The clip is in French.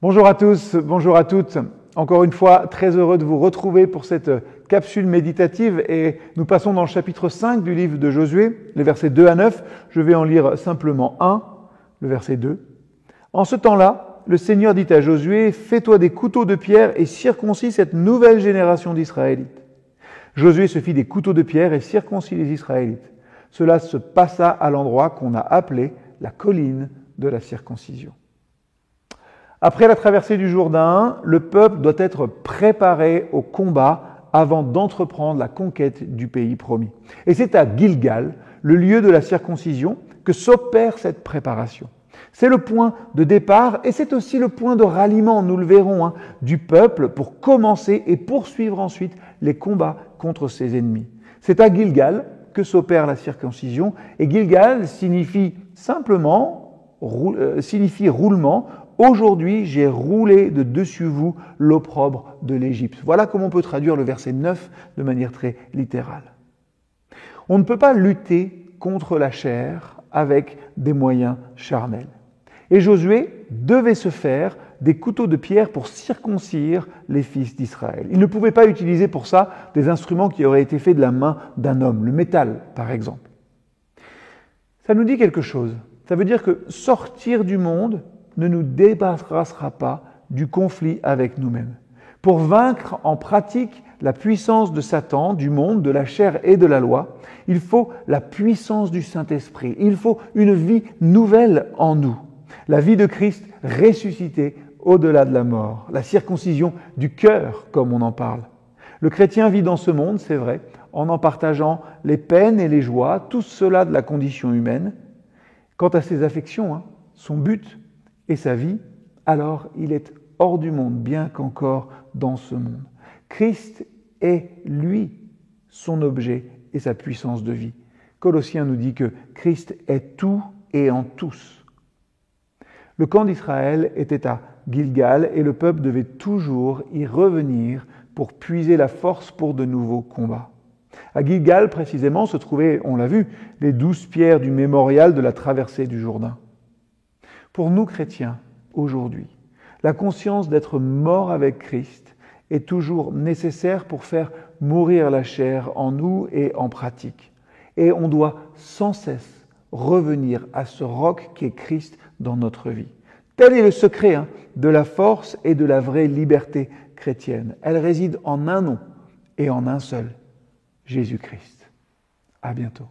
Bonjour à tous, bonjour à toutes. Encore une fois, très heureux de vous retrouver pour cette capsule méditative et nous passons dans le chapitre 5 du livre de Josué, les versets 2 à 9. Je vais en lire simplement un, le verset 2. En ce temps-là, le Seigneur dit à Josué, « Fais-toi des couteaux de pierre et circoncis cette nouvelle génération d'Israélites. » Josué se fit des couteaux de pierre et circoncis les Israélites. Cela se passa à l'endroit qu'on a appelé la colline de la circoncision. Après la traversée du Jourdain, le peuple doit être préparé au combat avant d'entreprendre la conquête du pays promis. Et c'est à Gilgal, le lieu de la circoncision, que s'opère cette préparation. C'est le point de départ et c'est aussi le point de ralliement, nous le verrons, du peuple pour commencer et poursuivre ensuite les combats contre ses ennemis. C'est à Gilgal que s'opère la circoncision et Gilgal signifie simplement, signifie roulement. Aujourd'hui, j'ai roulé de dessus vous l'opprobre de l'Égypte. Voilà comment on peut traduire le verset 9 de manière très littérale. On ne peut pas lutter contre la chair avec des moyens charnels. Et Josué devait se faire des couteaux de pierre pour circoncire les fils d'Israël. Il ne pouvait pas utiliser pour ça des instruments qui auraient été faits de la main d'un homme, le métal par exemple. Ça nous dit quelque chose. Ça veut dire que sortir du monde ne nous débarrassera pas du conflit avec nous-mêmes. Pour vaincre en pratique la puissance de Satan, du monde, de la chair et de la loi, il faut la puissance du Saint-Esprit. Il faut une vie nouvelle en nous. La vie de Christ ressuscité au-delà de la mort. La circoncision du cœur, comme on en parle. Le chrétien vit dans ce monde, c'est vrai, en partageant les peines et les joies, tout cela de la condition humaine. Quant à ses affections, son but et sa vie, alors il est hors du monde, bien qu'encore dans ce monde. Christ est, lui, son objet et sa puissance de vie. Colossiens nous dit que Christ est tout et en tous. Le camp d'Israël était à Gilgal et le peuple devait toujours y revenir pour puiser la force pour de nouveaux combats. À Gilgal, précisément, se trouvaient, on l'a vu, les 12 pierres du mémorial de la traversée du Jourdain. Pour nous chrétiens, aujourd'hui, la conscience d'être mort avec Christ est toujours nécessaire pour faire mourir la chair en nous et en pratique. Et on doit sans cesse revenir à ce roc qui est Christ dans notre vie. Tel est le secret de la force et de la vraie liberté chrétienne. Elle réside en un nom et en un seul, Jésus-Christ. À bientôt.